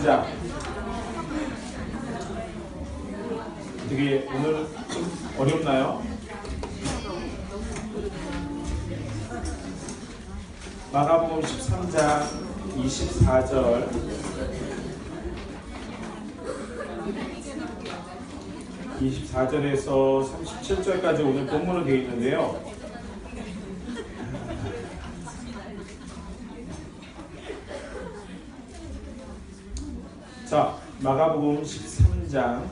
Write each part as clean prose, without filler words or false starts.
13장. 되게 오늘 좀 어렵나요? 마가복음 13장 24절 24절에서 37절까지 오늘 본문으로 되어 있는데요. 자, 마가복음 13장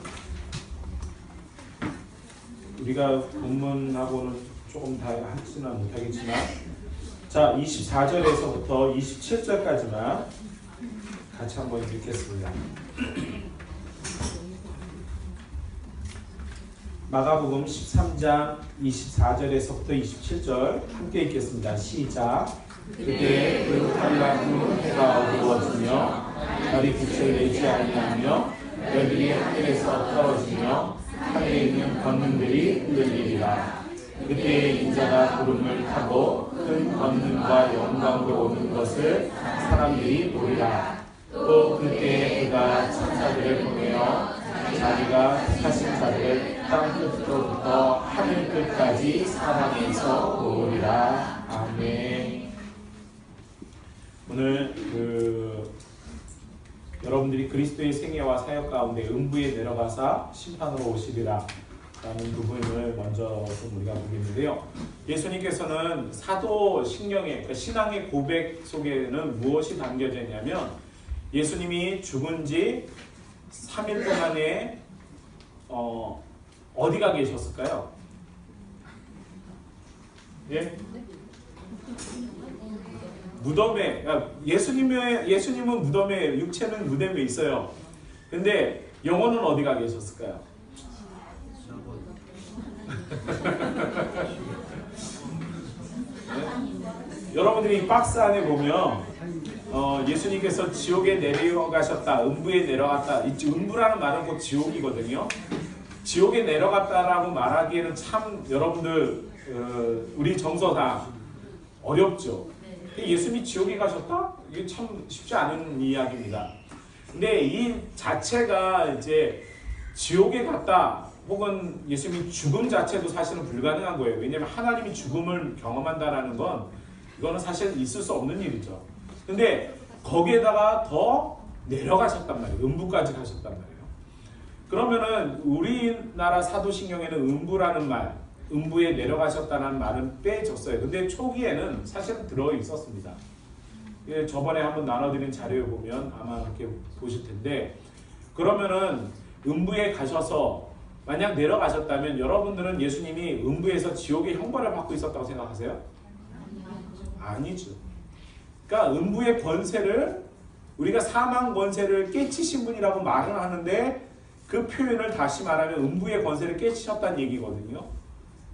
우리가 본문하고는 조금 다 하지는 못하겠지만 자, 24절에서부터 27절까지만 같이 한번 읽겠습니다. 마가복음 13장 24절에서부터 27절 함께 읽겠습니다. 시작. 그때 베르탈라는 해가 어두워지며 별이 빛을 내지 아니하며 별들이 하늘에서 떨어지며 하늘에 있는 권능들이 흔들리리라. 그때 인자가 구름을 타고 큰 권능과 영광으로 오는 것을 사람들이 보리라. 또 그때 그가 천사들을 보내어 자기가 택하신 자들을 땅 끝으로부터 하늘 끝까지 사방에서 모으리라. 아멘. 오늘 여러분들이 그리스도의 생애와 사역 가운데 음부에 내려가사 심판으로 오시리라 라는 부분을 먼저 좀 우리가 보겠는데요. 예수님께서는 사도신경의 그러니까 신앙의 고백 속에는 무엇이 담겨져 있냐면 예수님이 죽은 지 3일 동안에 어디가 계셨을까요? 예? 무덤에, 그러니까 예수님은 무덤에, 육체는 무덤에 있어요. 근데 영혼은 어디가 계셨을까요? 네? 여러분들이 이 박스 안에 보면 예수님께서 지옥에 내려가셨다, 음부에 내려갔다. 이 음부라는 말은 곧 지옥이거든요. 지옥에 내려갔다라고 말하기에는 참 여러분들 우리 정서상 어렵죠. 예수님이 지옥에 가셨다? 이게 참 쉽지 않은 이야기입니다. 근데 이 자체가 이제 지옥에 갔다 혹은 예수님이 죽음 자체도 사실은 불가능한 거예요. 왜냐하면 하나님이 죽음을 경험한다라는 건 이거는 사실 있을 수 없는 일이죠. 근데 거기에다가 더 내려가셨단 말이에요. 음부까지 가셨단 말이에요. 그러면은 우리나라 사도신경에는 음부라는 말, 음부에 내려가셨다는 말은 빼졌어요. 근데 초기에는 사실은 들어있었습니다. 저번에 한번 나눠드린 자료에 보면 아마 이렇게 보실 텐데, 그러면은 음부에 가셔서 만약 내려가셨다면 여러분들은 예수님이 음부에서 지옥의 형벌을 받고 있었다고 생각하세요? 아니죠. 그러니까 음부의 권세를 우리가 사망 권세를 깨치신 분이라고 말을 하는데 그 표현을 다시 말하면 음부의 권세를 깨치셨다는 얘기거든요.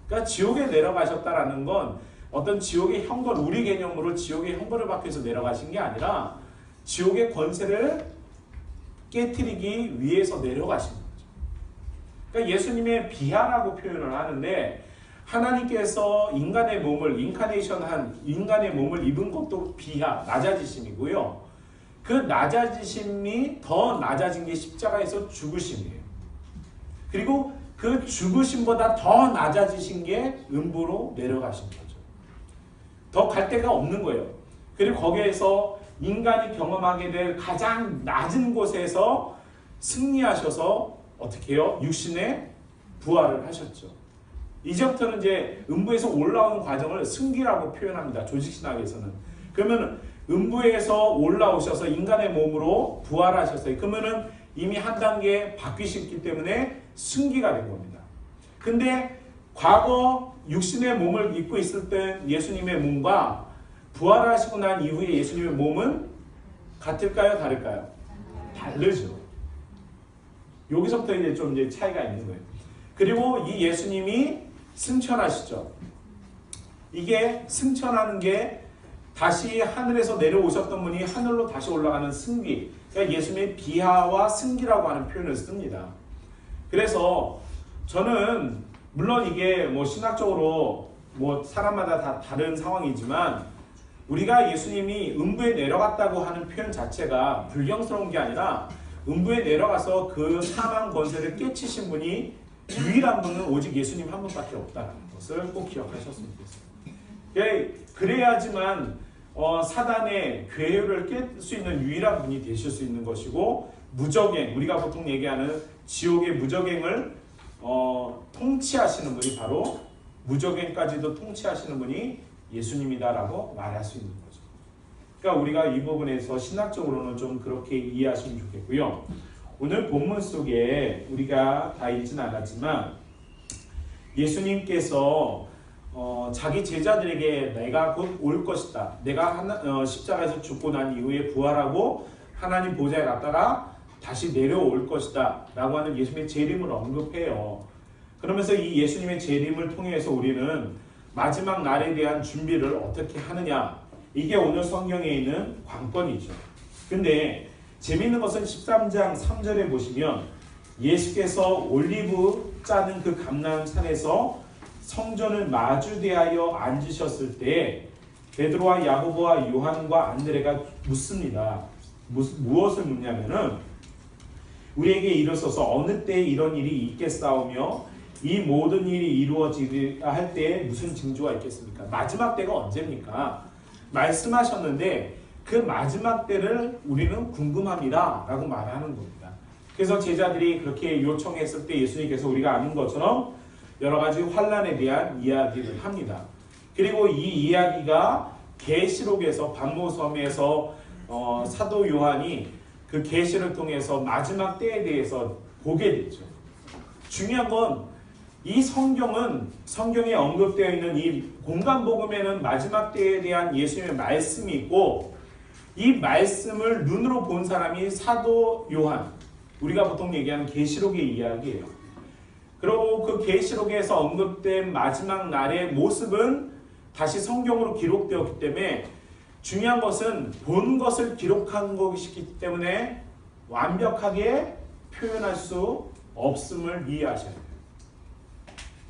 그러니까 지옥에 내려가셨다라는 건 어떤 지옥의 형벌, 우리 개념으로 지옥의 형벌을 받기 위해서 내려가신 게 아니라 지옥의 권세를 깨트리기 위해서 내려가신 거죠. 그러니까 예수님의 비하라고 표현을 하는데 하나님께서 인간의 몸을 인카네이션한 인간의 몸을 입은 것도 비하, 낮아지심이고요. 그 낮아지심이 더 낮아진 게 십자가에서 죽으심이에요. 그리고 그 죽으심보다 더 낮아지신 게 음부로 내려가신 거죠. 더 갈 데가 없는 거예요. 그리고 거기에서 인간이 경험하게 될 가장 낮은 곳에서 승리하셔서 어떻게 해요? 육신의 부활을 하셨죠. 이제부터는 이제 음부에서 올라오는 과정을 승기라고 표현합니다. 조직신학에서는. 그러면 음부에서 올라오셔서 인간의 몸으로 부활하셨어요. 그러면은 이미 한 단계 바뀌셨기 때문에 승기가 된 겁니다. 근데 과거 육신의 몸을 입고 있을 때 예수님의 몸과 부활하시고 난 이후에 예수님의 몸은 같을까요? 다를까요? 다르죠. 여기서부터 이제 좀 이제 차이가 있는 거예요. 그리고 이 예수님이 승천하시죠. 이게 승천하는 게 다시 하늘에서 내려오셨던 분이 하늘로 다시 올라가는 승기. 그러니까 예수님의 비하와 승기라고 하는 표현을 씁니다. 그래서 저는 물론 이게 뭐 신학적으로 뭐 사람마다 다 다른 상황이지만 우리가 예수님이 음부에 내려갔다고 하는 표현 자체가 불경스러운 게 아니라 음부에 내려가서 그 사망 권세를 깨치신 분이 유일한 분은 오직 예수님 한 분밖에 없다는 것을 꼭 기억하셨으면 좋겠습니다. 그래야지만 사단의 괴효를 깰 수 있는 유일한 분이 되실 수 있는 것이고, 무적행, 우리가 보통 얘기하는 지옥의 무적행을 통치하시는 분이 바로, 무적행까지도 통치하시는 분이 예수님이다라고 말할 수 있는 거죠. 그러니까 우리가 이 부분에서 신학적으로는 좀 그렇게 이해하시면 좋겠고요. 오늘 본문 속에 우리가 다 읽지는 않았지만 예수님께서 자기 제자들에게 내가 곧 올 것이다, 내가 십자가에서 죽고 난 이후에 부활하고 하나님 보좌에 갔다가 다시 내려올 것이다 라고 하는 예수님의 재림을 언급해요. 그러면서 이 예수님의 재림을 통해서 우리는 마지막 날에 대한 준비를 어떻게 하느냐, 이게 오늘 성경에 있는 관건이죠. 근데 재미있는 것은 13장 3절에 보시면 예수께서 올리브 짜는 그 감람산에서 성전을 마주대하여 앉으셨을 때 베드로와 야고보와 요한과 안드레가 묻습니다. 무엇을 묻냐면은 우리에게 이르소서 어느 때에 이런 일이 있겠사오며 이 모든 일이 이루어지리라 할 때에 무슨 징조가 있겠습니까? 마지막 때가 언제입니까? 말씀하셨는데 그 마지막 때를 우리는 궁금합니다 라고 말하는 겁니다. 그래서 제자들이 그렇게 요청했을 때 예수님께서 우리가 아는 것처럼 여러 가지 환난에 대한 이야기를 합니다. 그리고 이 이야기가 계시록에서 반모섬에서 사도 요한이 그 계시를 통해서 마지막 때에 대해서 보게 되죠. 중요한 건 이 성경에 언급되어 있는 이 공간복음에는 마지막 때에 대한 예수님의 말씀이 있고, 이 말씀을 눈으로 본 사람이 사도 요한, 우리가 보통 얘기하는 계시록의 이야기예요. 그리고 그 계시록에서 언급된 마지막 날의 모습은 다시 성경으로 기록되었기 때문에 중요한 것은 본 것을 기록한 것이기 때문에 완벽하게 표현할 수 없음을 이해하셔야 돼요.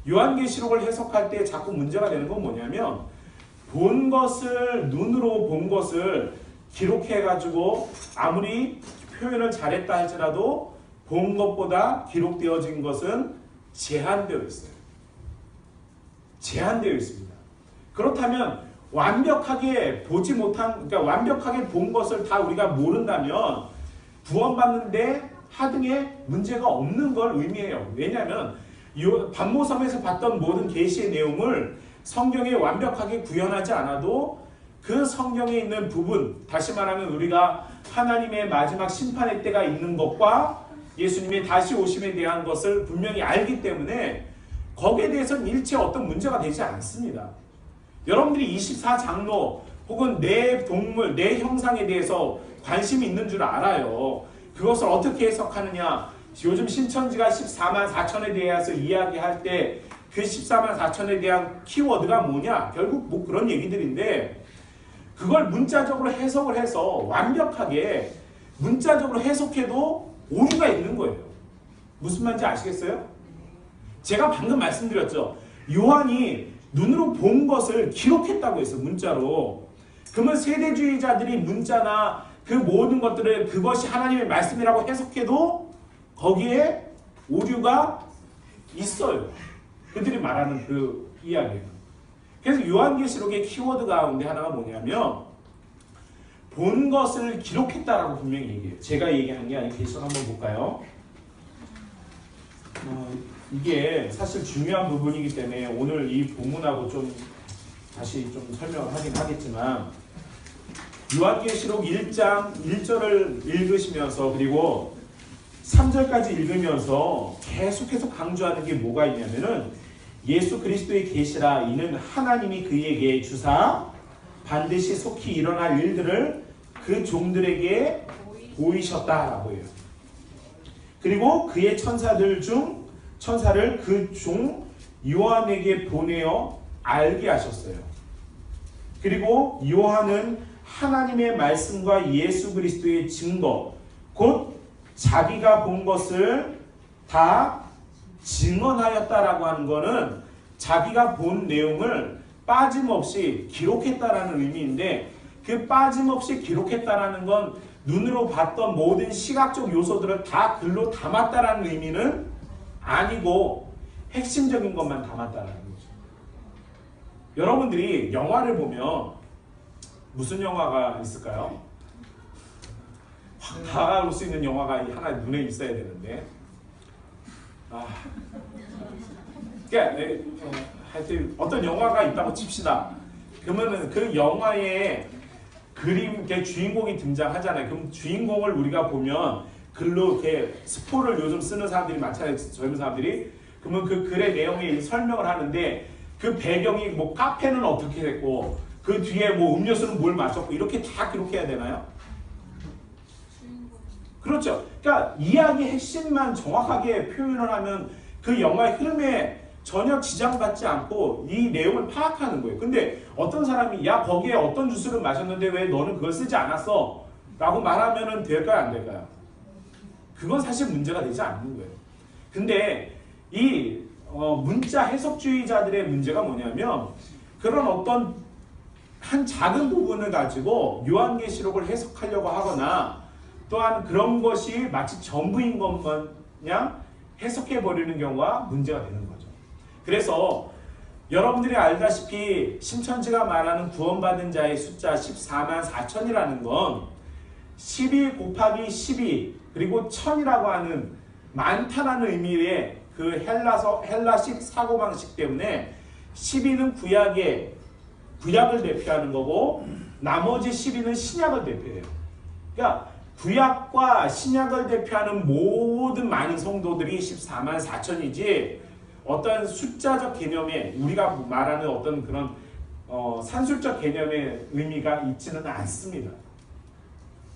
요한계시록을 해석할 때 자꾸 문제가 되는 건 뭐냐면 본 것을, 눈으로 본 것을 기록해가지고 아무리 표현을 잘했다 할지라도 본 것보다 기록되어진 것은 제한되어 있어요. 제한되어 있습니다. 그렇다면 완벽하게 보지 못한, 그러니까 완벽하게 본 것을 다 우리가 모른다면 구원받는데 하등에 문제가 없는 걸 의미해요. 왜냐하면 반모섬에서 봤던 모든 계시의 내용을 성경에 완벽하게 구현하지 않아도 그 성경에 있는 부분, 다시 말하면 우리가 하나님의 마지막 심판의 때가 있는 것과 예수님의 다시 오심에 대한 것을 분명히 알기 때문에 거기에 대해서는 일체 어떤 문제가 되지 않습니다. 여러분들이 24장로 혹은 내 동물, 내 형상에 대해서 관심이 있는 줄 알아요. 그것을 어떻게 해석하느냐, 요즘 신천지가 14만 4천에 대해서 이야기할 때 그 14만 4천에 대한 키워드가 뭐냐, 결국 뭐 그런 얘기들인데 그걸 문자적으로 해석을 해서 완벽하게 문자적으로 해석해도 오류가 있는 거예요. 무슨 말인지 아시겠어요? 제가 방금 말씀드렸죠. 요한이 눈으로 본 것을 기록했다고 했어요. 문자로. 그러면 세대주의자들이 문자나 그 모든 것들을 그것이 하나님의 말씀이라고 해석해도 거기에 오류가 있어요. 그들이 말하는 그 이야기예요. 그래서 요한계시록의 키워드 가운데 하나가 뭐냐면 본 것을 기록했다라고 분명히 얘기해요. 제가 얘기한 게 아니고 계시록 한번 볼까요? 이게 사실 중요한 부분이기 때문에 오늘 이 본문하고 좀 다시 좀 설명을 하긴 하겠지만, 요한계시록 1장 1절을 읽으시면서 그리고 3절까지 읽으면서 계속해서 강조하는 게 뭐가 있냐면은 예수 그리스도의 계시라, 이는 하나님이 그에게 주사 반드시 속히 일어날 일들을 그 종들에게 보이셨다라고 해요. 그리고 그의 천사를 그 종 요한에게 보내어 알게 하셨어요. 그리고 요한은 하나님의 말씀과 예수 그리스도의 증거, 곧 자기가 본 것을 다 증언하였다라고 하는 것은 자기가 본 내용을 빠짐없이 기록했다라는 의미인데, 그 빠짐없이 기록했다라는 건 눈으로 봤던 모든 시각적 요소들을 다 글로 담았다라는 의미는 아니고 핵심적인 것만 담았다라는 거죠. 여러분들이 영화를 보면 무슨 영화가 있을까요? 확 다가올 수 있는 영화가 하나 눈에 있어야 되는데, 그러니까 하여튼 어떤 영화가 있다고 칩시다. 그러면은 그 영화에 그림, 주인공이 등장하잖아요. 그럼 주인공을 우리가 보면 글로 이렇게 스포를 요즘 쓰는 사람들이 많잖아요. 젊은 사람들이. 그러면 그 글의 내용에 설명을 하는데, 그 배경이 뭐 카페는 어떻게 됐고, 그 뒤에 뭐 음료수는 뭘 마셨고, 이렇게 다 기록해야 되나요? 그렇죠. 그러니까 이야기의 핵심만 정확하게 표현을 하면 그 영화의 흐름에 전혀 지장받지 않고 이 내용을 파악하는 거예요. 근데 어떤 사람이 야 거기에 어떤 주스를 마셨는데 왜 너는 그걸 쓰지 않았어? 라고 말하면 될까요? 안 될까요? 그건 사실 문제가 되지 않는 거예요. 근데 이 문자 해석주의자들의 문제가 뭐냐면, 그런 어떤 한 작은 부분을 가지고 요한계시록을 해석하려고 하거나, 또한 그런 것이 마치 전부인 것만 그냥 해석해버리는 경우가 문제가 되는 거죠. 그래서 여러분들이 알다시피 신천지가 말하는 구원받은 자의 숫자 14만 4천이라는 건 12 곱하기 12 그리고 1000이라고 하는 많다라는 의미의 그 헬라식 사고방식 때문에 12는 구약을 대표하는 거고, 나머지 12는 신약을 대표해요. 그러니까 구약과 신약을 대표하는 모든 많은 성도들이 14만 4천이지 어떤 숫자적 개념에 우리가 말하는 어떤 그런 산술적 개념의 의미가 있지는 않습니다.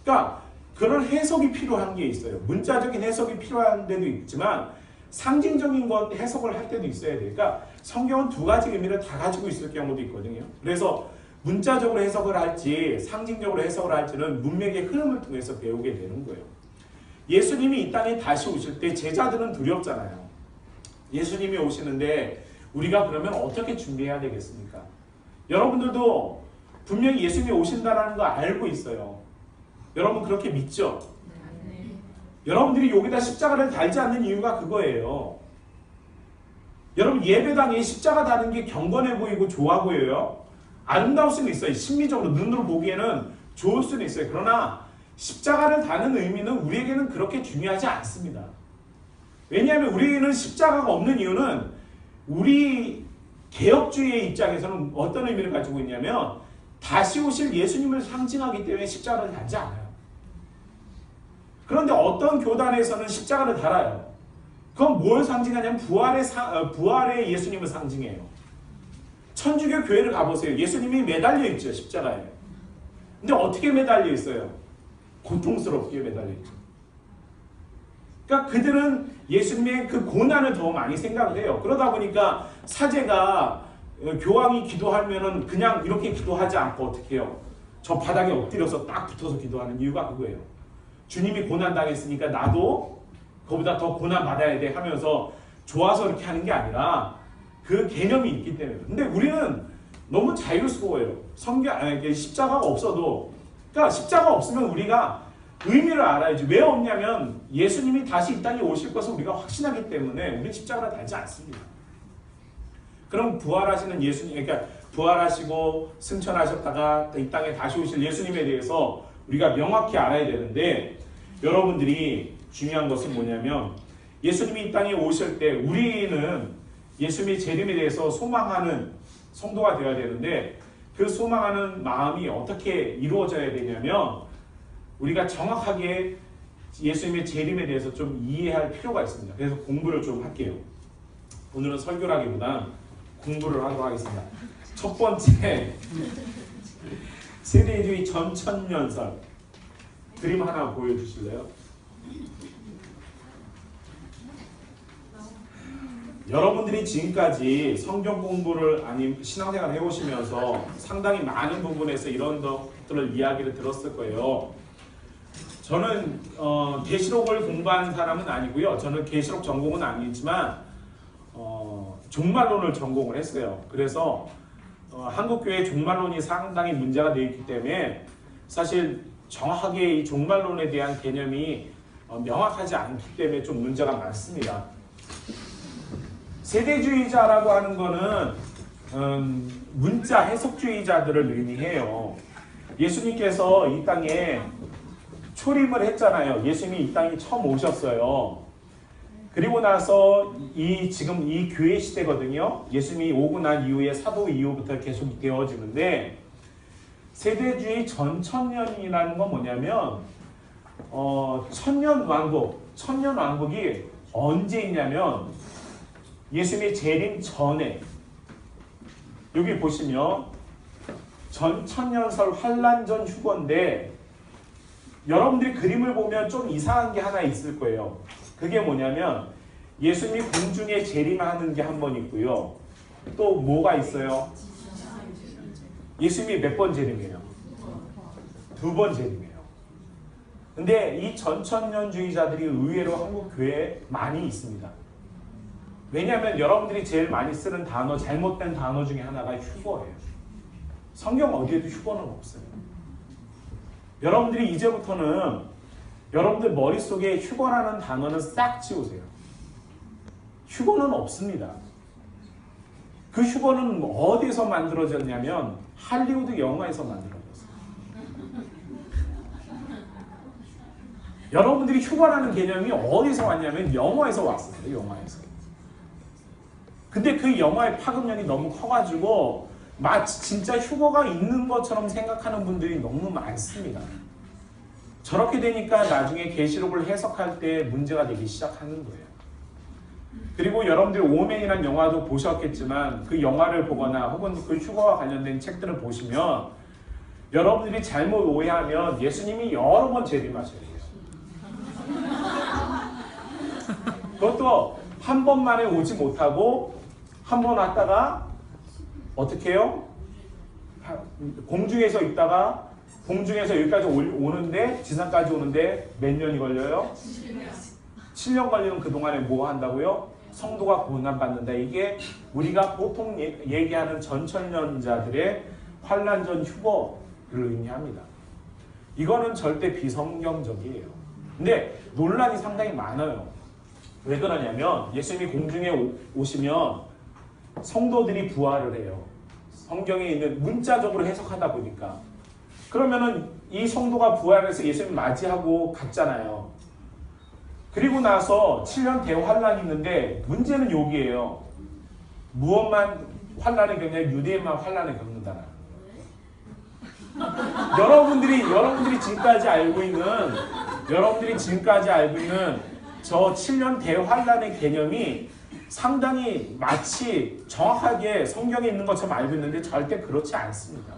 그러니까 그런 해석이 필요한 게 있어요. 문자적인 해석이 필요한 데도 있지만 상징적인 것 해석을 할 때도 있어야 돼요. 그러니까 성경은 두 가지 의미를 다 가지고 있을 경우도 있거든요. 그래서 문자적으로 해석을 할지 상징적으로 해석을 할지는 문맥의 흐름을 통해서 배우게 되는 거예요. 예수님이 이 땅에 다시 오실 때 제자들은 두렵잖아요. 예수님이 오시는데 우리가 그러면 어떻게 준비해야 되겠습니까? 여러분들도 분명히 예수님이 오신다는 거 알고 있어요. 여러분 그렇게 믿죠? 네. 여러분들이 여기다 십자가를 달지 않는 이유가 그거예요. 여러분 예배당에 십자가 다는 게 경건해 보이고 좋아 보여요. 아름다울 수는 있어요. 심미적으로 눈으로 보기에는 좋을 수는 있어요. 그러나 십자가를 다는 의미는 우리에게는 그렇게 중요하지 않습니다. 왜냐하면 우리는 십자가가 없는 이유는 우리 개혁주의의 입장에서는 어떤 의미를 가지고 있냐면 다시 오실 예수님을 상징하기 때문에 십자가를 달지 않아요. 그런데 어떤 교단에서는 십자가를 달아요. 그건 뭘 상징하냐면 부활의 예수님을 상징해요. 천주교 교회를 가보세요. 예수님이 매달려 있죠. 십자가에. 근데 어떻게 매달려 있어요? 고통스럽게 매달려 있죠. 그러니까 그들은 예수님의 그 고난을 더 많이 생각을 해요. 그러다 보니까 사제가 교황이 기도하면은 그냥 이렇게 기도하지 않고 어떻게 해요? 저 바닥에 엎드려서 딱 붙어서 기도하는 이유가 그거예요. 주님이 고난 당했으니까 나도 그보다 더 고난 받아야 돼 하면서 좋아서 이렇게 하는 게 아니라 그 개념이 있기 때문에. 근데 우리는 너무 자유스러워요. 십자가가 없어도, 그러니까 십자가 없으면 우리가 의미를 알아야지. 왜 없냐면 예수님이 다시 이 땅에 오실 것을 우리가 확신하기 때문에 우리는 십자가를 달지 않습니다. 그럼 부활하시는 예수님, 그러니까 부활하시고 승천하셨다가 이 땅에 다시 오실 예수님에 대해서 우리가 명확히 알아야 되는데, 여러분들이 중요한 것은 뭐냐면 예수님이 이 땅에 오실 때 우리는 예수님의 재림에 대해서 소망하는 성도가 되어야 되는데, 그 소망하는 마음이 어떻게 이루어져야 되냐면 우리가 정확하게 예수님의 재림에 대해서 좀 이해할 필요가 있습니다. 그래서 공부를 좀 할게요. 오늘은 설교라기보단 공부를 하도록 하겠습니다. 첫 번째, 세대주의 전천년설 그림 하나 보여주실래요? 여러분들이 지금까지 성경 공부를 아니 신앙생활을 해오시면서 상당히 많은 부분에서 이런 것들을 이야기를 들었을 거예요. 저는 계시록을 공부하는 사람은 아니고요. 저는 계시록 전공은 아니지만 종말론을 전공을 했어요. 그래서 한국교회 종말론이 상당히 문제가 되어 있기 때문에 사실 정확하게 이 종말론에 대한 개념이 명확하지 않기 때문에 좀 문제가 많습니다. 세대주의자라고 하는 거는 문자 해석주의자들을 의미해요. 예수님께서 이 땅에 초림을 했잖아요. 예수님이 이 땅에 처음 오셨어요. 그리고 나서 지금 이 교회 시대거든요. 예수님이 오고 난 이후에 사도 이후부터 계속 되어지는데, 세대주의 전천년이라는 건 뭐냐면 천년왕국이 언제 있냐면 예수님의 재림 전에, 여기 보시면 전천년설 환란전 휴거인데, 여러분들이 그림을 보면 좀 이상한 게 하나 있을 거예요. 그게 뭐냐면 예수님이 공중에 재림하는 게 한 번 있고요. 또 뭐가 있어요? 예수님이 몇 번 재림해요? 2번 재림해요. 근데 이 전천년주의자들이 의외로 한국 교회에 많이 있습니다. 왜냐하면 여러분들이 제일 많이 쓰는 단어, 잘못된 단어 중에 하나가 휴거예요. 성경 어디에도 휴거는 없어요. 여러분들이 이제부터는 여러분들 머릿속에 휴거라는 단어는 싹 지우세요. 휴거는 없습니다. 그 휴거는 어디서 만들어졌냐면 할리우드 영화에서 만들어졌어요. 여러분들이 휴거라는 개념이 어디서 왔냐면 영화에서 왔어요. 영화에서. 근데 그 영화의 파급력이 너무 커가지고 마치 진짜 휴거가 있는 것처럼 생각하는 분들이 너무 많습니다. 저렇게 되니까 나중에 계시록을 해석할 때 문제가 되기 시작하는 거예요. 그리고 여러분들이 오맨이라는 영화도 보셨겠지만 그 영화를 보거나 혹은 그 휴거와 관련된 책들을 보시면 여러분들이 잘못 오해하면 예수님이 여러 번 재림하셔야 돼요. 그것도 한 번만에 오지 못하고 한 번 왔다가 어떻게 해요? 공중에서 있다가 공중에서 여기까지 오는데, 지상까지 오는데 몇 년이 걸려요? 7년 걸리면 그동안에 뭐 한다고요? 성도가 고난받는다. 이게 우리가 보통 얘기하는 전천년자들의 환란전 휴거를 의미합니다. 이거는 절대 비성경적이에요. 근데 논란이 상당히 많아요. 왜 그러냐면 예수님이 공중에 오시면 성도들이 부활을 해요. 성경에 있는 문자적으로 해석하다 보니까. 그러면은 이 성도가 부활해서 예수님 맞이하고 갔잖아요. 그리고 나서 7년 대환란이 있는데 문제는 여기에요. 무엇만 환란을 겪냐? 유대인만 환란을 겪는다는 거예요. 여러분들이 지금까지 알고 있는 저 7년 대환란의 개념이 상당히 마치 정확하게 성경에 있는 것처럼 알고 있는데 절대 그렇지 않습니다.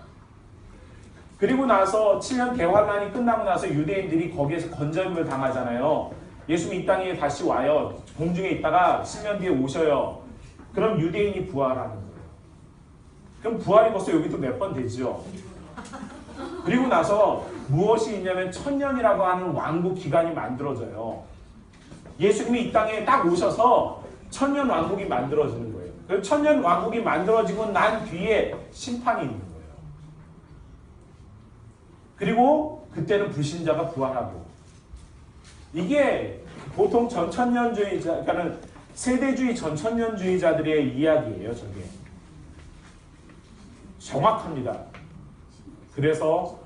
그리고 나서 7년 대환란이 끝나고 나서 유대인들이 거기에서 건절임을 당하잖아요. 예수님이 이 땅에 다시 와요. 공중에 있다가 7년 뒤에 오셔요. 그럼 유대인이 부활하는 거예요. 그럼 부활이 벌써 여기도 몇 번 되죠. 그리고 나서 무엇이 있냐면 천년이라고 하는 왕국 기간이 만들어져요. 예수님이 이 땅에 딱 오셔서 천년 왕국이 만들어지는 거예요. 그 천년 왕국이 만들어지고 난 뒤에 심판이 있는 거예요. 그리고 그때는 불신자가 부활하고, 이게 보통 전천년주의자, 그러니까 세대주의 전천년주의자들의 이야기예요. 저게 정확합니다. 그래서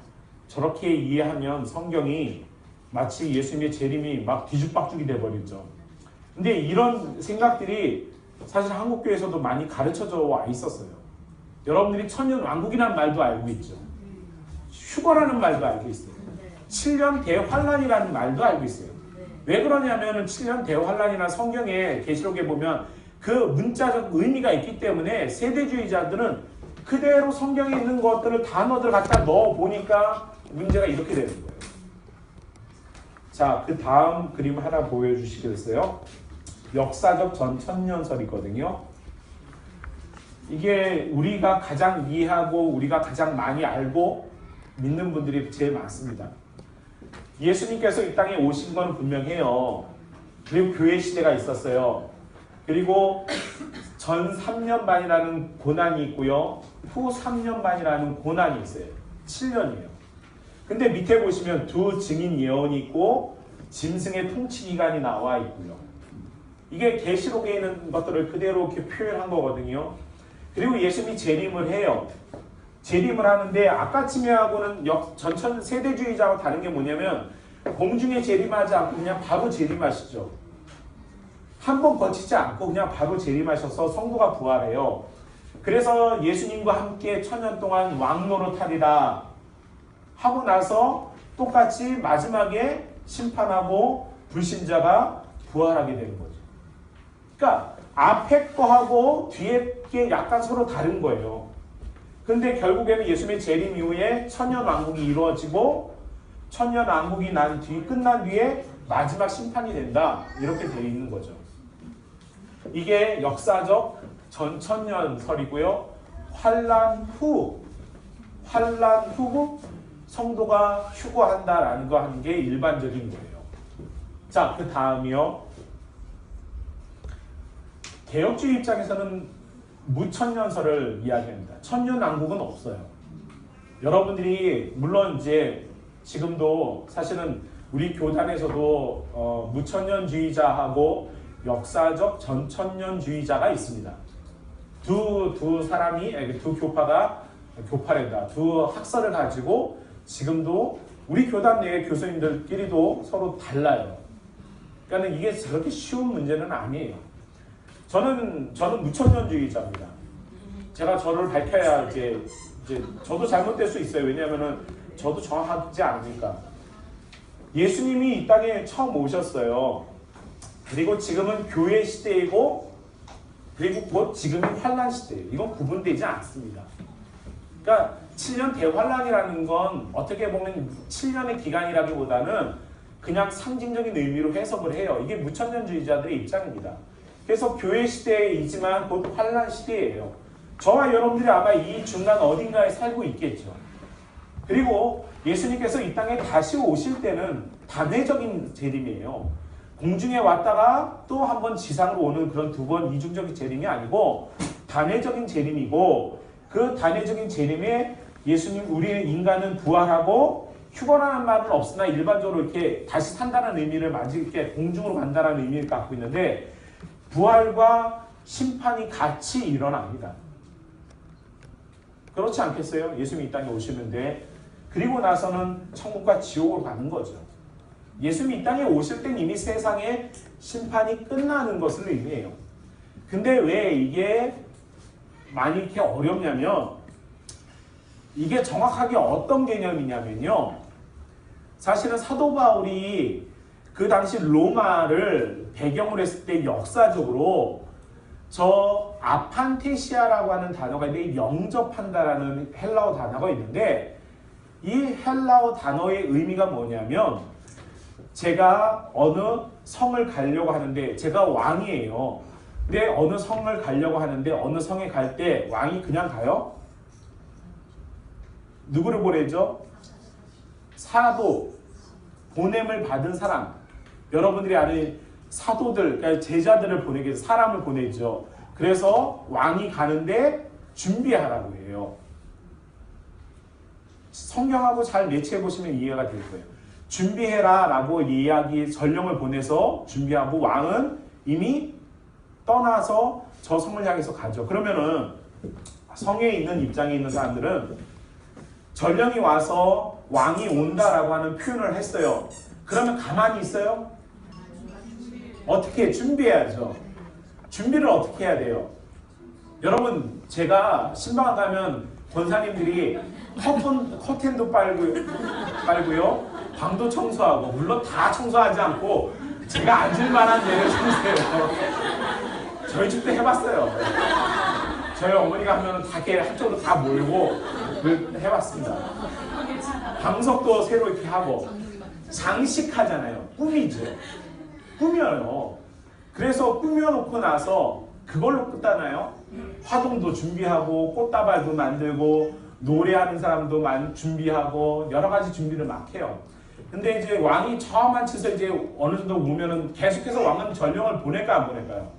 저렇게 이해하면 성경이 마치 예수님의 재림이 막 뒤죽박죽이 돼버리죠. 근데 이런 생각들이 사실 한국교회에서도 많이 가르쳐져 와 있었어요. 여러분들이 천년 왕국이라는 말도 알고 있죠. 휴거라는 말도 알고 있어요. 7년 대환란이라는 말도 알고 있어요. 왜 그러냐면 7년 대환란이나 성경의 계시록에 보면 그 문자적 의미가 있기 때문에 세대주의자들은 그대로 성경에 있는 것들을 단어들 갖다 넣어 보니까 문제가 이렇게 되는 거예요. 자, 그 다음 그림 하나 보여주시겠어요? 역사적 전천년설이거든요. 이게 우리가 가장 이해하고 우리가 가장 많이 알고 믿는 분들이 제일 많습니다. 예수님께서 이 땅에 오신 건 분명해요. 그리고 교회 시대가 있었어요. 그리고 전 3년 반이라는 고난이 있고요. 후 3년 반이라는 고난이 있어요. 7년이에요. 근데 밑에 보시면 두 증인 예언이 있고 짐승의 통치 기간이 나와 있고요. 이게 계시록에 있는 것들을 그대로 이렇게 표현한 거거든요. 그리고 예수님이 재림을 해요. 재림을 하는데 아까 쯤에하고는 전천 세대주의자와 다른 게 뭐냐면 공중에 재림하지 않고 그냥 바로 재림하시죠. 한 번 거치지 않고 그냥 바로 재림하셔서 성도가 부활해요. 그래서 예수님과 함께 천년 동안 왕노릇하리라 하고 나서 똑같이 마지막에 심판하고 불신자가 부활하게 되는 거죠. 그러니까 앞에 거하고 뒤에 게 약간 서로 다른 거예요. 근데 결국에는 예수님의 재림 이후에 천년 왕국이 이루어지고 천년 왕국이 끝난 뒤에 마지막 심판이 된다. 이렇게 되어 있는 거죠. 이게 역사적 전천년설이고요. 환란 후 성도가 휴거한다라는 거 하는 게 일반적인 거예요. 자, 그 다음이요. 개혁주의 입장에서는 무천년설을 이야기합니다. 천년왕국은 없어요. 여러분들이 물론 이제 지금도 사실은 우리 교단에서도 무천년주의자하고 역사적 전천년주의자가 있습니다. 두 사람이 두 교파랜다. 두 학설을 가지고 지금도 우리 교단 내의 교수님들끼리도 서로 달라요. 그러니까 이게 그렇게 쉬운 문제는 아니에요. 저는 무천년주의자입니다. 제가 저를 밝혀야 이제 저도 잘못될 수 있어요. 왜냐하면은 저도 정확하지 않으니까. 예수님이 이 땅에 처음 오셨어요. 그리고 지금은 교회 시대이고 그리고 곧 지금은 환란 시대예요. 이건 구분되지 않습니다. 그러니까 7년 대환란이라는 건 어떻게 보면 7년의 기간이라기보다는 그냥 상징적인 의미로 해석을 해요. 이게 무천년주의자들의 입장입니다. 그래서 교회 시대이지만 곧 환란 시대예요. 저와 여러분들이 아마 이 중간 어딘가에 살고 있겠죠. 그리고 예수님께서 이 땅에 다시 오실 때는 단회적인 재림이에요. 공중에 왔다가 또 한 번 지상으로 오는 그런 두 번 이중적인 재림이 아니고 단회적인 재림이고 그 단회적인 재림에 예수님 우리 인간은 부활하고 휴거라는 말은 없으나 일반적으로 이렇게 다시 산다는 의미를 이렇게 공중으로 간다는 의미를 갖고 있는데 부활과 심판이 같이 일어납니다. 그렇지 않겠어요? 예수님이 이 땅에 오시는데 그리고 나서는 천국과 지옥으로 가는 거죠. 예수님이 이 땅에 오실 땐 이미 세상의 심판이 끝나는 것을 의미해요. 근데 왜 이게 많이 이렇게 어렵냐면 이게 정확하게 어떤 개념이냐면요. 사실은 사도 바울이 그 당시 로마를 배경으로 했을 때 역사적으로 저 아판테시아라고 하는 단어가 있는데 영접한다라는 헬라어 단어가 있는데 이 헬라어 단어의 의미가 뭐냐면 제가 어느 성을 가려고 하는데 제가 왕이에요. 근데 어느 성을 가려고 하는데 어느 성에 갈 때 왕이 그냥 가요? 누구를 보내죠? 사도, 보냄을 받은 사람. 여러분들이 아는 사도들, 그러니까 제자들을 보내기 위해서 사람을 보내죠. 그래서 왕이 가는데 준비하라고 해요. 성경하고 잘 매치해 보시면 이해가 될 거예요. 준비해라 라고 이야기 전령을 보내서 준비하고 왕은 이미 떠나서 저 성을 향해서 가죠. 그러면은 성에 있는 입장에 있는 사람들은 전령이 와서 왕이 온다라고 하는 표현을 했어요. 그러면 가만히 있어요? 어떻게 준비해야죠? 준비를 어떻게 해야 돼요? 여러분 제가 신방 가면 권사님들이 커튼도 빨고요 방도 청소하고 물론 다 청소하지 않고 제가 앉을 만한 데를 청소해요. 저희 집도 해봤어요. 저희 어머니가 하면 다 이렇게 한쪽으로 다 몰고 해봤습니다. 방석도 새로 이렇게 하고 장식하잖아요. 꾸미죠. 꾸며요. 그래서 꾸며놓고 나서 그걸로 끝나나요? 화동도 준비하고 꽃다발도 만들고 노래하는 사람도 준비하고 여러 가지 준비를 막 해요. 근데 이제 왕이 처음 한치서 이제 어느 정도 오면은 계속해서 왕은 전령을 보낼까 안 보낼까요?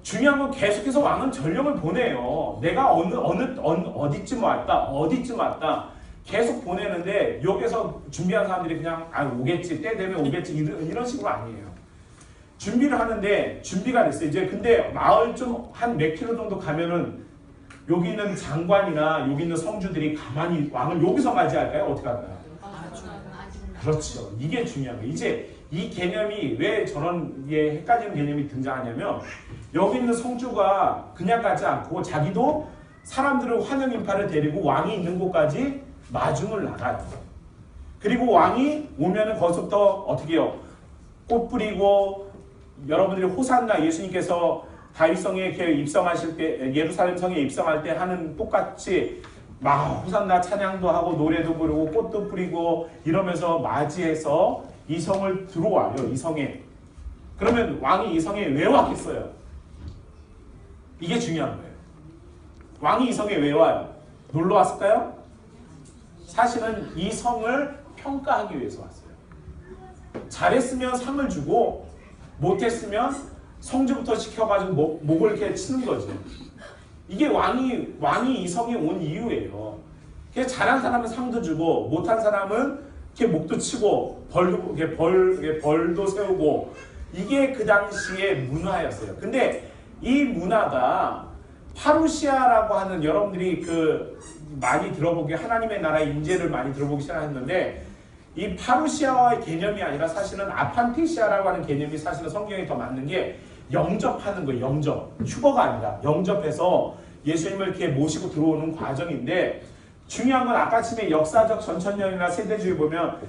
중요한 건 계속해서 왕은 전령을 보내요. 내가 어디쯤 왔다 계속 보내는데 여기서 준비한 사람들이 그냥 오겠지, 때 되면 오겠지 이런 식으로 아니에요. 준비를 하는데 준비가 됐어요. 이제 근데 마을 좀 한 몇 킬로 정도 가면은 여기 있는 장관이나 여기 있는 성주들이 가만히 왕을 여기서 맞이할까요? 어떻게 할까요? 그렇죠. 이게 중요한 거예요. 이제 이 개념이 왜 저런 헷갈리는 개념이 등장하냐면 여기 있는 성주가 그냥 가지 않고 자기도 사람들을 환영 인파를 데리고 왕이 있는 곳까지 마중을 나가요. 그리고 왕이 오면은 거기서부터 어떻게 해요? 꽃 뿌리고 여러분들이 호산나 예수님께서 다윗성에 이렇게 입성하실 때 예루살렘 성에 입성할 때 하는 똑같이 막 호산나 찬양도 하고 노래도 부르고 꽃도 뿌리고 이러면서 맞이해서 이 성을 들어와요. 이 성에. 그러면 왕이 이 성에 왜 왔겠어요? 이게 중요한 거예요. 왕이 이 성에 왜 와요? 놀러 왔을까요? 사실은 이 성을 평가하기 위해서 왔어요. 잘했으면 상을 주고 못했으면 성주부터 시켜가지고 목을 이렇게 치는 거죠. 이게 왕이 이 성에 온 이유예요. 그래서 잘한 사람은 상도 주고 못한 사람은 이렇게 목도 치고 벌도 세우고 이게 그 당시의 문화였어요. 근데 이 문화가 파루시아라고 하는 여러분들이 많이 들어보기 하나님의 나라의 임재를 많이 들어보기 시작했는데 이 파루시아와의 개념이 아니라 사실은 아판티시아라고 하는 개념이 사실은 성경에 더 맞는 게 영접하는 거예요. 영접. 휴거가 아니라 영접해서 예수님을 이렇게 모시고 들어오는 과정인데 중요한 건 아까쯤에 역사적 전천년이나 세대주의 보면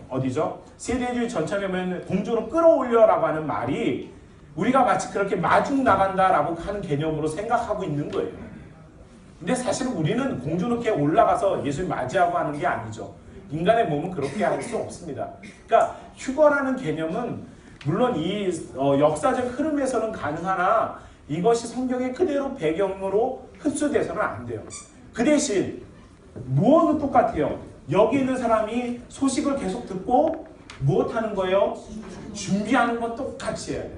어디죠? 세대주의 전천년은 공주로 끌어올려라고 하는 말이 우리가 마치 그렇게 마중 나간다라고 하는 개념으로 생각하고 있는 거예요. 근데 사실은 우리는 공주로 이렇게 올라가서 예수님 맞이하고 하는 게 아니죠. 인간의 몸은 그렇게 할 수 없습니다. 그러니까 휴거라는 개념은 물론 이 역사적 흐름에서는 가능하나 이것이 성경의 그대로 배경으로 흡수돼서는 안 돼요. 그 대신 무엇은 똑같아요. 여기 있는 사람이 소식을 계속 듣고 무엇하는 거예요? 준비하는 건 똑같이 해야 돼요.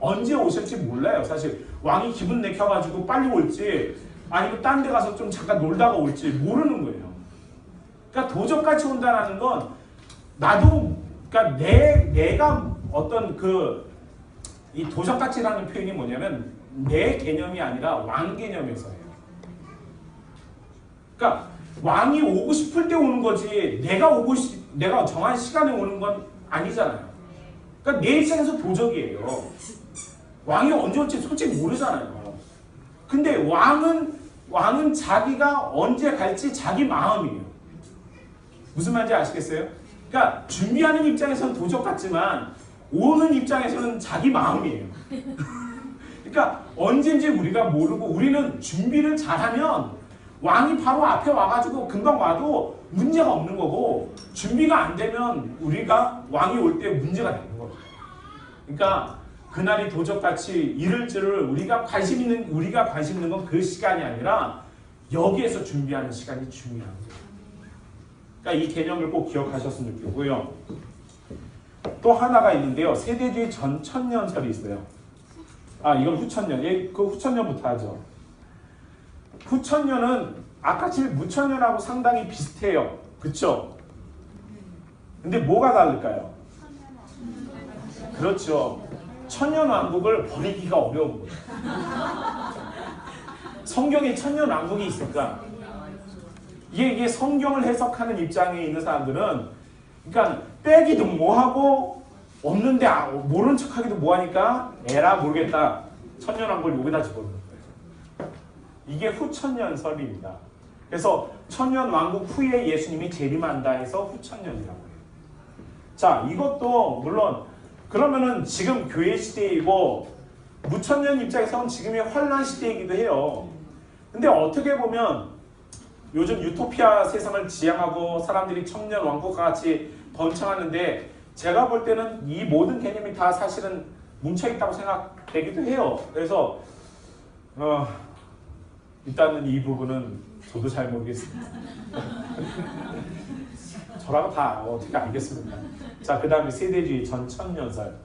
언제 오실지 몰라요. 사실 왕이 기분 내켜가지고 빨리 올지 아니면 딴 데 가서 좀 잠깐 놀다가 올지 모르는 거예요. 그러니까 도적같이 온다는 건 나도 그러니까 내가 어떤 이 도적같이라는 표현이 뭐냐면 내 개념이 아니라 왕 개념에서예요. 그러니까 왕이 오고 싶을 때 오는 거지 내가 정한 시간에 오는 건 아니잖아요. 그러니까 내 입장에서 도적이에요. 왕이 언제 올지 솔직히 모르잖아요. 근데 왕은 자기가 언제 갈지 자기 마음이에요. 무슨 말인지 아시겠어요? 그러니까 준비하는 입장에서는 도적 같지만 오는 입장에서는 자기 마음이에요. 그러니까 언제인지 우리가 모르고 우리는 준비를 잘하면 왕이 바로 앞에 와가지고 금방 와도 문제가 없는 거고 준비가 안 되면 우리가 왕이 올 때 문제가 되는 거예요. 그러니까 그날이 도적같이 이를 줄을 우리가 관심 있는 건 그 시간이 아니라 여기에서 준비하는 시간이 중요한 거예요. 그러니까 이 개념을 꼭 기억하셨으면 좋겠고요. 또 하나가 있는데요. 세대주의 전천년설이 있어요. 이건 후천년. 그 후천년부터 하죠. 후천년은 아까 지금 무천년하고 상당히 비슷해요. 그쵸? 근데 뭐가 다를까요? 그렇죠. 천년왕국을 버리기가 어려운 거예요. 성경에 천년왕국이 있을까? 이게 성경을 해석하는 입장에 있는 사람들은 그러니까 빼기도 뭐하고 없는데 모른 척하기도 뭐하니까 에라 모르겠다. 천년왕국을 여기다 집어넣는 거예요. 이게 후천년설입니다. 그래서 천년왕국 후에 예수님이 재림한다 해서 후천년이라고 해요. 자, 이것도 물론 그러면은 지금 교회 시대이고 무천년 입장에서는 지금의 환란 시대이기도 해요. 근데 어떻게 보면 요즘 유토피아 세상을 지향하고 사람들이 천년 왕국과 같이 번창하는데 제가 볼 때는 이 모든 개념이 다 사실은 뭉쳐있다고 생각되기도 해요. 그래서 일단은 이 부분은 저도 잘 모르겠습니다. 저라고 다 어떻게 알겠습니까? 자, 그 다음에 세대주의 전천년설.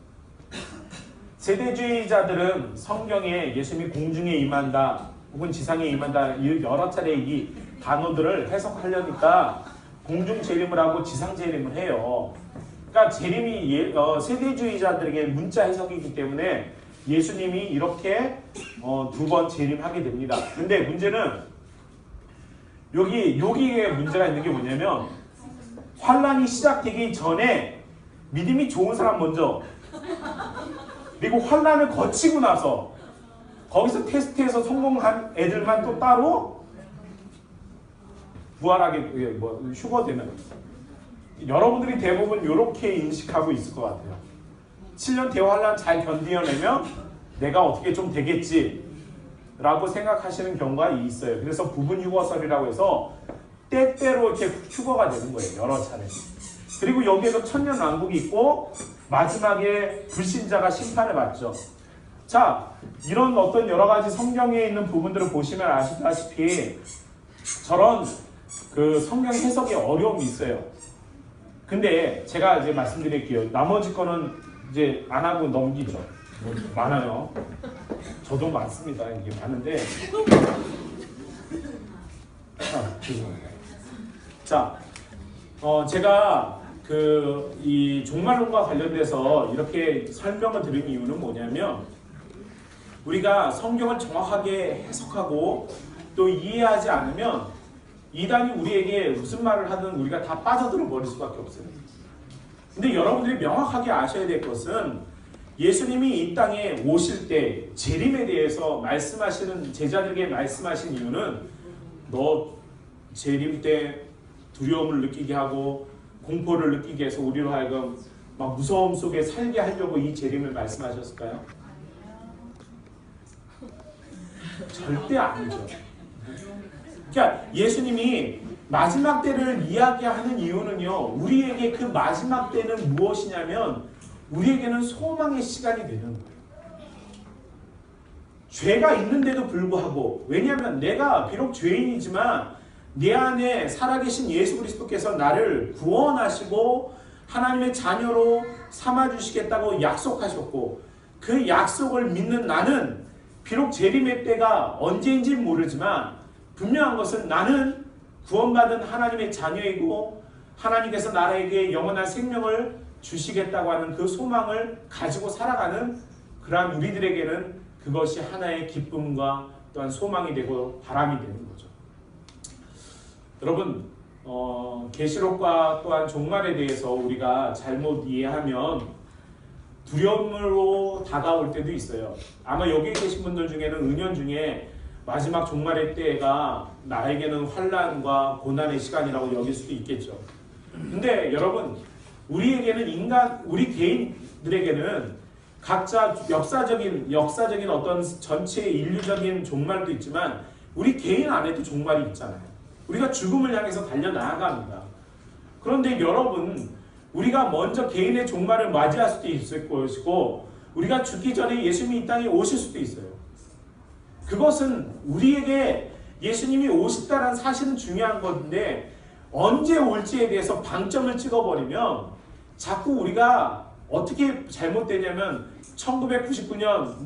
세대주의자들은 성경에 예수님이 공중에 임한다 혹은 지상에 임한다 이 여러 차례 이 단어들을 해석하려니까 공중 재림을 하고 지상 재림을 해요. 그러니까 재림이 세대주의자들에게 문자 해석이기 때문에 예수님이 이렇게 두 번 재림하게 됩니다. 근데 문제는 여기에 문제가 있는 게 뭐냐면 환란이 시작되기 전에 믿음이 좋은 사람 먼저 그리고 환란을 거치고 나서 거기서 테스트에서 성공한 애들만 또 따로 부활하게 휴거되는 여러분들이 대부분 이렇게 인식하고 있을 것 같아요. 7년 대환란 잘 견디어내면 내가 어떻게 좀 되겠지 라고 생각하시는 경우가 있어요. 그래서 부분 휴거설이라고 해서 때때로 이렇게 휴거가 되는 거예요. 여러 차례. 그리고 여기에서 천년왕국이 있고 마지막에 불신자가 심판을 받죠. 자, 이런 어떤 여러 가지 성경에 있는 부분들을 보시면 아시다시피 저런 그 성경 해석에 어려움이 있어요. 근데 제가 이제 말씀드릴게요. 나머지 거는 이제 안 하고 넘기죠. 많아요. 저도 많습니다. 이게 많은데. 죄송합니다. 자, 제가 이 종말론과 관련돼서 이렇게 설명을 드린 이유는 뭐냐면 우리가 성경을 정확하게 해석하고 또 이해하지 않으면 이단이 우리에게 무슨 말을 하든 우리가 다 빠져들어 버릴 수밖에 없어요. 근데 여러분들이 명확하게 아셔야 될 것은 예수님이 이 땅에 오실 때 재림에 대해서 말씀하시는 제자들에게 말씀하신 이유는 너 재림 때 두려움을 느끼게 하고 공포를 느끼게 해서 우리로 하여금 막 무서움 속에 살게 하려고 이 재림을 말씀하셨을까요? 절대 아니죠. 그러니까 예수님이 마지막 때를 이야기하는 이유는요. 우리에게 그 마지막 때는 무엇이냐면 우리에게는 소망의 시간이 되는 거예요. 죄가 있는데도 불구하고 왜냐하면 내가 비록 죄인이지만 내 안에 살아계신 예수 그리스도께서 나를 구원하시고 하나님의 자녀로 삼아주시겠다고 약속하셨고 그 약속을 믿는 나는 비록 재림의 때가 언제인지는 모르지만 분명한 것은 나는 구원받은 하나님의 자녀이고 하나님께서 나에게 영원한 생명을 주시겠다고 하는 그 소망을 가지고 살아가는 그러한 우리들에게는 그것이 하나의 기쁨과 또한 소망이 되고 바람이 되는 거죠. 여러분 계시록과 또한 종말에 대해서 우리가 잘못 이해하면 두려움으로 다가올 때도 있어요. 아마 여기 계신 분들 중에는 은연중에 마지막 종말의 때가 나에게는 환난과 고난의 시간이라고 여길 수도 있겠죠. 근데 여러분 우리에게는 우리 개인들에게는 각자 역사적인 어떤 전체 인류적인 종말도 있지만 우리 개인 안에도 종말이 있잖아요. 우리가 죽음을 향해서 달려나갑니다. 그런데 여러분 우리가 먼저 개인의 종말을 맞이할 수도 있을 것이고 우리가 죽기 전에 예수님이 이 땅에 오실 수도 있어요. 그것은 우리에게 예수님이 오셨다는 사실은 중요한 건데 언제 올지에 대해서 방점을 찍어버리면 자꾸 우리가 어떻게 잘못되냐면 1999년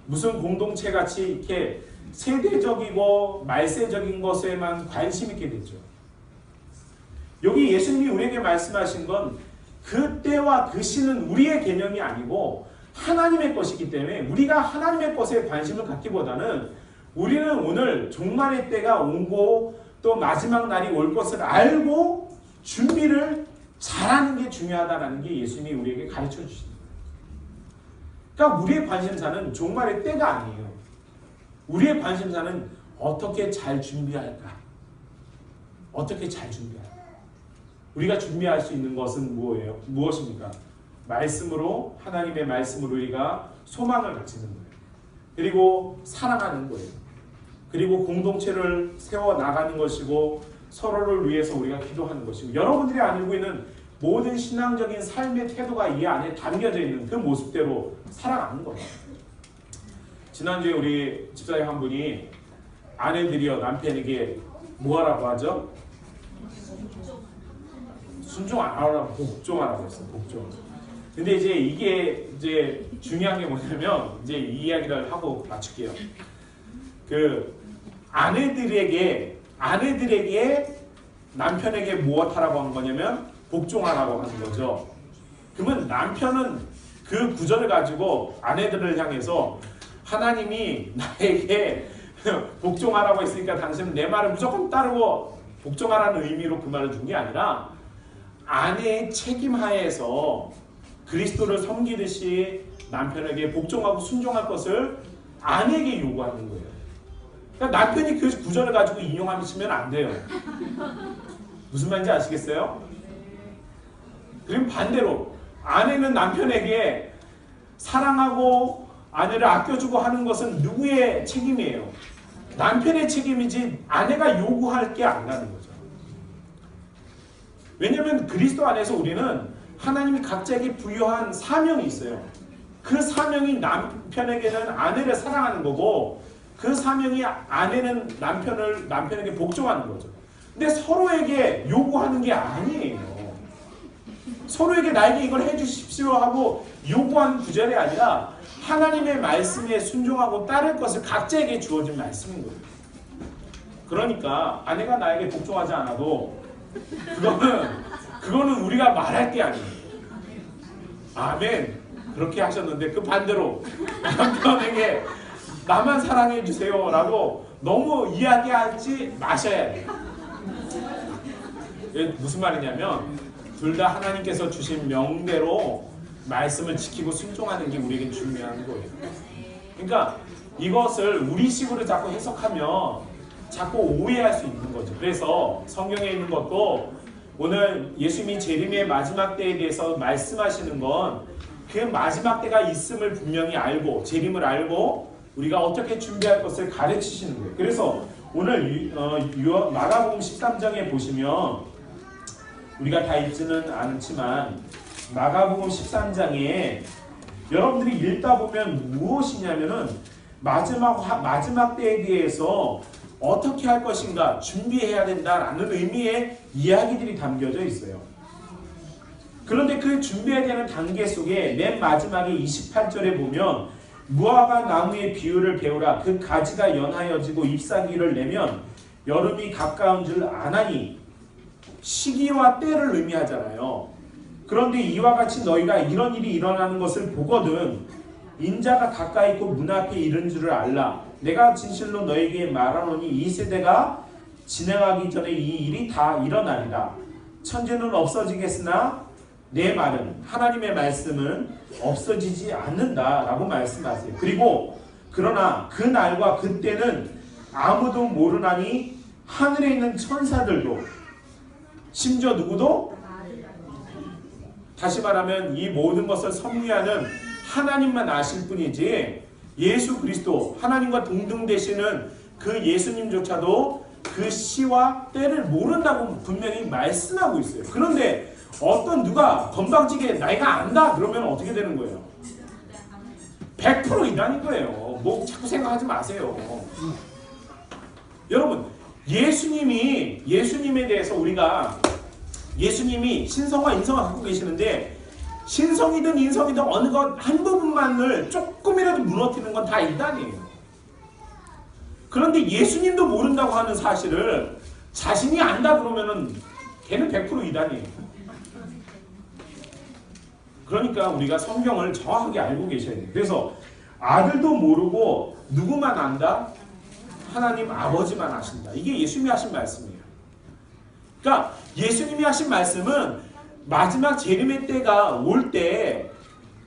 무슨 공동체 같이 이렇게 세대적이고 말세적인 것에만 관심 있게 되죠. 여기 예수님이 우리에게 말씀하신 건 그 때와 그 시는 우리의 개념이 아니고 하나님의 것이기 때문에 우리가 하나님의 것에 관심을 갖기보다는 우리는 오늘 종말의 때가 오고 또 마지막 날이 올 것을 알고 준비를 잘하는 게 중요하다는 게 예수님이 우리에게 가르쳐 주시는 거예요. 그러니까 우리의 관심사는 종말의 때가 아니에요. 우리의 관심사는 어떻게 잘 준비할까? 어떻게 잘 준비할까? 우리가 준비할 수 있는 것은 무엇입니까? 말씀으로 하나님의 말씀으로 우리가 소망을 가지는 거예요. 그리고 사랑하는 거예요. 그리고 공동체를 세워나가는 것이고 서로를 위해서 우리가 기도하는 것이고 여러분들이 알고 있는 모든 신앙적인 삶의 태도가 이 안에 담겨져 있는 그 모습대로 살아가는 거예요. 지난주에 우리 집사님 한 분이 아내들이여 남편에게 뭐하라고 하죠? 순종 안 하라고 복종하라고 했어요. 복종. 근데 이제 이게 이제 중요한 게 뭐냐면 이제 이 이야기를 하고 마칠게요. 그 아내들에게 남편에게 무엇 하라고 한 거냐면 복종하라고 하는 거죠. 그러면 남편은 그 구절을 가지고 아내들을 향해서 하나님이 나에게 복종하라고 했으니까 당신은 내 말을 무조건 따르고 복종하라는 의미로 그 말을 준 게 아니라 아내의 책임 하에서 그리스도를 섬기듯이 남편에게 복종하고 순종할 것을 아내에게 요구하는 거예요. 그러니까 남편이 그 구절을 가지고 인용하시면 안 돼요. 무슨 말인지 아시겠어요? 그럼 반대로 아내는 남편에게 사랑하고 아내를 아껴주고 하는 것은 누구의 책임이에요? 남편의 책임이지 아내가 요구할 게 아니라는 거죠. 왜냐하면 그리스도 안에서 우리는 하나님이 각자에게 부여한 사명이 있어요. 그 사명이 남편에게는 아내를 사랑하는 거고 그 사명이 아내는 남편에게 복종하는 거죠. 근데 서로에게 요구하는 게 아니에요. 서로에게 나에게 이걸 해주십시오 하고 요구하는 구절이 아니라 하나님의 말씀에 순종하고 따를 것을 각자에게 주어진 말씀인 거예요. 그러니까 아내가 나에게 복종하지 않아도 그거는 우리가 말할 게 아니에요. 아멘. 그렇게 하셨는데 그 반대로 남편에게 나만 사랑해 주세요 라고 너무 이야기하지 마셔야 돼요. 무슨 말이냐면 둘 다 하나님께서 주신 명대로 말씀을 지키고 순종하는 게 우리에게 중요한 거예요. 그러니까 이것을 우리식으로 자꾸 해석하면 자꾸 오해할 수 있는 거죠. 그래서 성경에 있는 것도 오늘 예수님이 재림의 마지막 때에 대해서 말씀하시는 건 그 마지막 때가 있음을 분명히 알고 재림을 알고 우리가 어떻게 준비할 것을 가르치시는 거예요. 그래서 오늘 마가복음 13장에 보시면 우리가 다 읽지는 않지만 마가복음 13장에 여러분들이 읽다 보면 무엇이냐면은 마지막 때에 대해서 어떻게 할 것인가 준비해야 된다라는 의미의 이야기들이 담겨져 있어요. 그런데 그 준비해야 되는 단계 속에 맨 마지막에 28절에 보면 무화과 나무의 비유를 배우라. 그 가지가 연하여지고 잎사귀를 내면 여름이 가까운 줄 아나니. 시기와 때를 의미하잖아요. 그런데 이와 같이 너희가 이런 일이 일어나는 것을 보거든 인자가 가까이 있고 문 앞에 이른 줄을 알라. 내가 진실로 너에게 말하노니 이 세대가 진행하기 전에 이 일이 다 일어나리라. 천지는 없어지겠으나 내 말은 하나님의 말씀은 없어지지 않는다라고 말씀하세요. 그리고 그러나 그 날과 그때는 아무도 모르나니 하늘에 있는 천사들도 심지어 누구도 다시 말하면 이 모든 것을 섭리하는 하나님만 아실 뿐이지 예수 그리스도 하나님과 동등되시는 그 예수님조차도 그 시와 때를 모른다고 분명히 말씀하고 있어요. 그런데 어떤 누가 건방지게 나이가 안다 그러면 어떻게 되는 거예요? 100% 이단인 거예요. 뭐 자꾸 생각하지 마세요. 여러분 예수님에 대해서 우리가 예수님이 신성과 인성을 갖고 계시는데 신성이든 인성이든 어느 것 한 부분만을 조금이라도 무너뜨리는 건 다 이단이에요. 그런데 예수님도 모른다고 하는 사실을 자신이 안다 그러면은 걔는 100% 이단이에요. 그러니까 우리가 성경을 정확하게 알고 계셔야 돼요. 그래서 아들도 모르고 누구만 안다? 하나님 아버지만 아신다. 이게 예수님이 하신 말씀이에요. 그러니까 예수님이 하신 말씀은 마지막 재림의 때가 올 때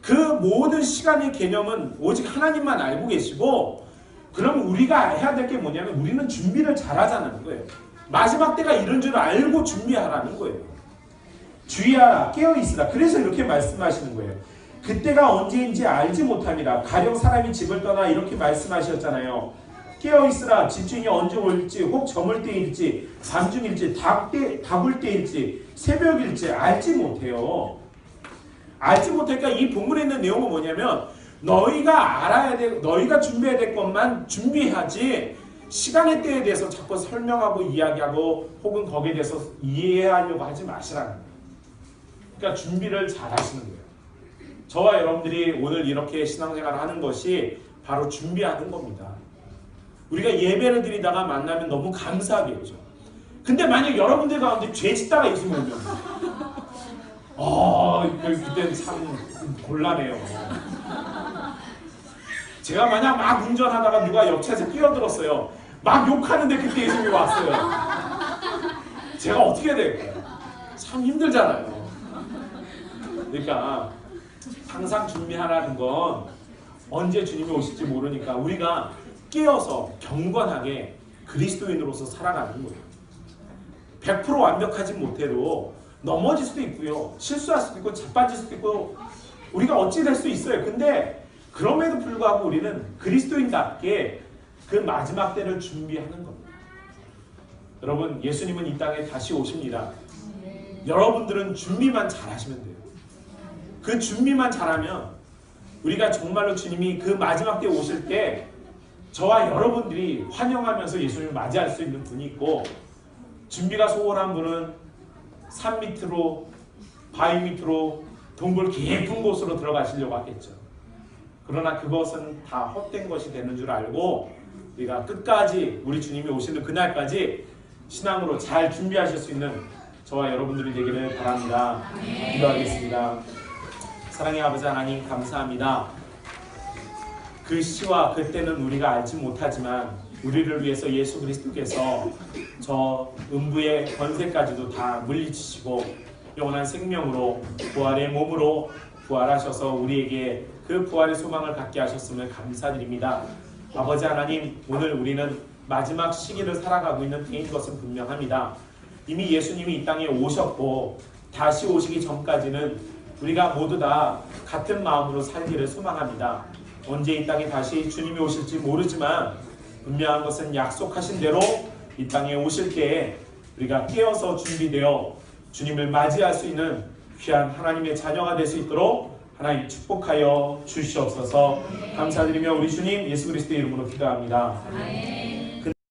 그 모든 시간의 개념은 오직 하나님만 알고 계시고 그럼 우리가 해야 될 게 뭐냐면 우리는 준비를 잘하자는 거예요. 마지막 때가 이런 줄 알고 준비하라는 거예요. 주의하라 깨어있으라. 그래서 이렇게 말씀하시는 거예요. 그때가 언제인지 알지 못함이라. 가령 사람이 집을 떠나 이렇게 말씀하셨잖아요. 깨어있으라. 집주인이 언제 올지 혹 저물 때일지 밤중일지 다불 때일지 새벽일지 알지 못해요. 알지 못하니까 이 본문에 있는 내용은 뭐냐면 너희가 알아야 돼, 너희가 준비해야 될 것만 준비하지 시간의 때에 대해서 자꾸 설명하고 이야기하고 혹은 거기에 대해서 이해하려고 하지 마시라는 거예요. 그러니까 준비를 잘 하시는 거예요. 저와 여러분들이 오늘 이렇게 신앙생활을 하는 것이 바로 준비하는 겁니다. 우리가 예배를 드리다가 만나면 너무 감사하겠죠. 근데 만약 여러분들 가운데 죄 짓다가 있으면 그때는 참 곤란해요. 제가 만약 막 운전하다가 누가 옆차에서 끼어들었어요. 막 욕하는데 그때 예수님이 왔어요. 제가 어떻게 해야 될까요? 참 힘들잖아요. 그러니까 항상 준비하라는 건 언제 주님이 오실지 모르니까 우리가 깨어서 경건하게 그리스도인으로서 살아가는 거예요. 100% 완벽하지 못해도 넘어질 수도 있고요. 실수할 수도 있고 자빠질 수도 있고 우리가 어찌 될 수 있어요. 근데 그럼에도 불구하고 우리는 그리스도인답게 그 마지막 때를 준비하는 겁니다. 여러분, 예수님은 이 땅에 다시 오십니다. 여러분들은 준비만 잘하시면 돼요. 그 준비만 잘하면 우리가 정말로 주님이 그 마지막 때 오실 때 저와 여러분들이 환영하면서 예수님을 맞이할 수 있는 분이 있고, 준비가 소홀한 분은 산 밑으로 바위 밑으로 동굴 깊은 곳으로 들어가시려고 하겠죠. 그러나 그것은 다 헛된 것이 되는 줄 알고 우리가 끝까지 우리 주님이 오시는 그날까지 신앙으로 잘 준비하실 수 있는 저와 여러분들이 되기를 바랍니다. 기도하겠습니다. 사랑의 아버지 하나님, 감사합니다. 그 시와 그때는 우리가 알지 못하지만 우리를 위해서 예수 그리스도께서 저 음부의 권세까지도 다 물리치시고 영원한 생명으로 부활의 몸으로 부활하셔서 우리에게 그 부활의 소망을 갖게 하셨음을 감사드립니다. 아버지 하나님, 오늘 우리는 마지막 시기를 살아가고 있는 때인 것은 분명합니다. 이미 예수님이 이 땅에 오셨고 다시 오시기 전까지는 우리가 모두 다 같은 마음으로 살기를 소망합니다. 언제 이 땅에 다시 주님이 오실지 모르지만 분명한 것은 약속하신 대로 이 땅에 오실 때에 우리가 깨어서 준비되어 주님을 맞이할 수 있는 귀한 하나님의 자녀가 될 수 있도록 하나님 축복하여 주시옵소서. 감사드리며 우리 주님 예수 그리스도의 이름으로 기도합니다.